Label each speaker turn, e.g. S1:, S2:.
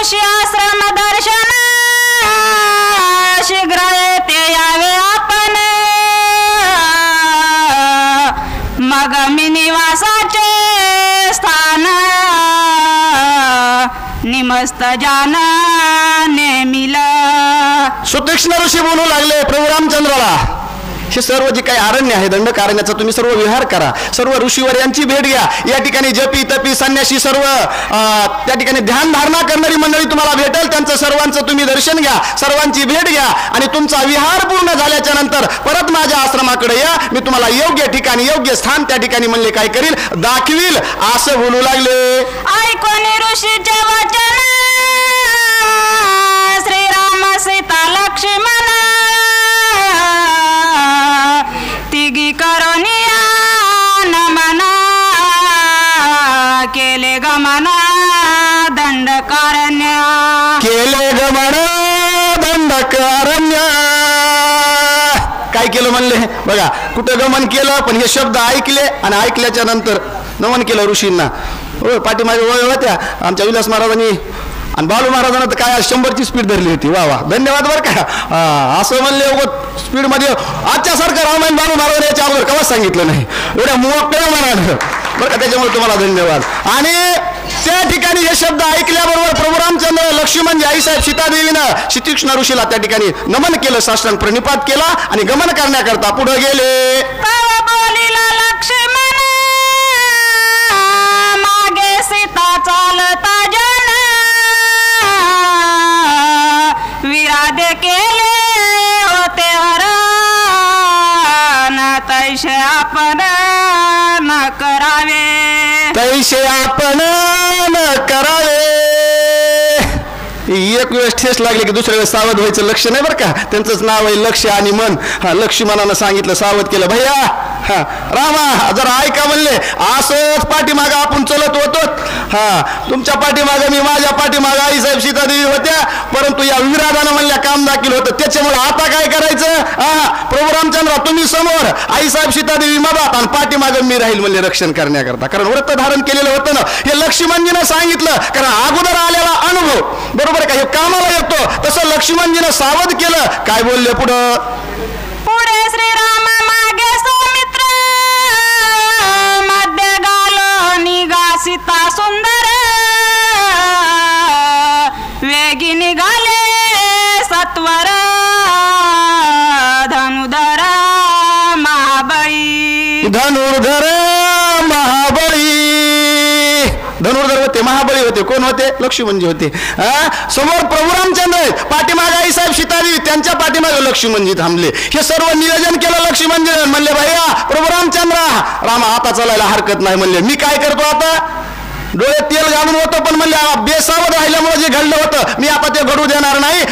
S1: ऋषी आश्रम दर्शन शीघ्र येते यावे आपण मग मी निवासाचे स्थान निमस्त जान नेमिला.
S2: सुतीक्ष्ण ऋषी बोलू लागले प्रभू रामचंद्राला, हे सर्व जे काही अरण्य आहे दंडकारण्याचा तुम्ही सर्व विहार करा, सर्व ऋषीवर्यांची भेट घ्या. या ठिकाणी जपी तपी संन्यासी सर्व त्या ठिकाणी ध्यान धारणा करणारी मंडळी तुम्हाला भेटेल, त्यांचं सर्वांचं तुम्ही दर्शन घ्या, सर्वांची भेट घ्या आणि तुमचा विहार पूर्ण झाल्याच्या नंतर परत माझ्या आश्रमाकडे या, मी तुम्हाला योग्य ठिकाणी योग्य स्थान त्या ठिकाणी म्हणले काय करील दाखवील असं बोलू लागले.
S1: ऐकून ऋषीचे वचन श्रीराम सीता लक्ष्मण तिघी करोनिया नमन केले गमन दंडकारण्य.
S2: केले गमन दंडकारण्य. काय केलं म्हणले बघा, कुठं गमन केलं पण हे शब्द ऐकले आणि ऐकल्याच्या नंतर नमन केलं ऋषींना. हो पाठीमागे वय होत्या आमच्या विलास महाराजांनी आणि बालू महाराजांना तर काय 100ची स्पीड धरली होती. वा वा धन्यवाद बरं का. असं म्हणले स्पीड मध्ये आजच्यासारखं रामायण बालू महाराज याच्या अगोदर कवाच सांगितलं नाही, एवढ्या मोकळ्या म्हणाल बरं का, त्याच्यामुळे तुम्हाला धन्यवाद. आणि त्या ठिकाणी हे शब्द ऐकल्याबरोबर प्रभू रामचंद्र लक्ष्मण आईसाहेब सीतादेवीनं श्रीकृष्ण ऋषीला त्या ठिकाणी नमन केलं, साष्टांग प्रणिपात केला आणि गमन करण्याकरता पुढे गेले.
S1: लक्ष्मण मागे सीता चालता जन विराधे केले होते हरण तैसे आपण न करावे.
S2: तैसे आपण न करावे. एक वेळेस ठेस लागली की दुसऱ्या वेळेस सावध व्हायचं लक्ष नाही बरं का, त्यांचंच नाव आहे लक्ष आणि मन. हा लक्ष्मणानं सांगितलं सावध केलं, भैया हा रामा जरा ऐका म्हणले, असंच पाठीमागं आपण चलत होतो. हा तुमच्या पाठीमागं मी, माझ्या पाठीमागं आईसाहेब सीतादेवी होत्या, परंतु या विराधानं म्हणल्या काम दाखल होतं, त्याच्यामुळे आता काय करायचं. हा प्रभू रामचंद्र तुम्ही समोर, आईसाहेब सीतादेवी मधात आणि पाठीमागं मी राहील म्हणले रक्षण करण्याकरता, कारण व्रत धारण केलेलं होतं ना. हे लक्ष्मणजीनं सांगितलं, कारण अगोदर आलेला अनुभव बरोबर का हे कामाला येतो. तसं लक्ष्मणजीनं सावध केलं. काय बोलले पुढं,
S1: पुढे श्रीराम मागे सौमित्र मध्य गालो निघा सीता सुंदर वेगी निघाले सत्वर धनुधर महाबळी.
S2: धनुर्धर महाबळी. धनुर्धर होते, महाबळी होते. कोण होते? लक्ष्मणजी होते. समोर प्रभू रामचंद्र, पाठीमागे आईसाहेब सीतादेवी, त्यांच्या पाठीमागे लक्ष्मणजी थांबले. हे सर्व नियोजन केलं लक्ष्मणजी. म्हणले भैया प्रभू रामचंद्र रामा आता चालायला हरकत नाही. म्हणले मी काय करतो आता, डोळे तेल घालून होतो पण म्हणले बेसावध राहिल्यामुळे जे घडलं होतं मी आता ते घडू देणार नाही.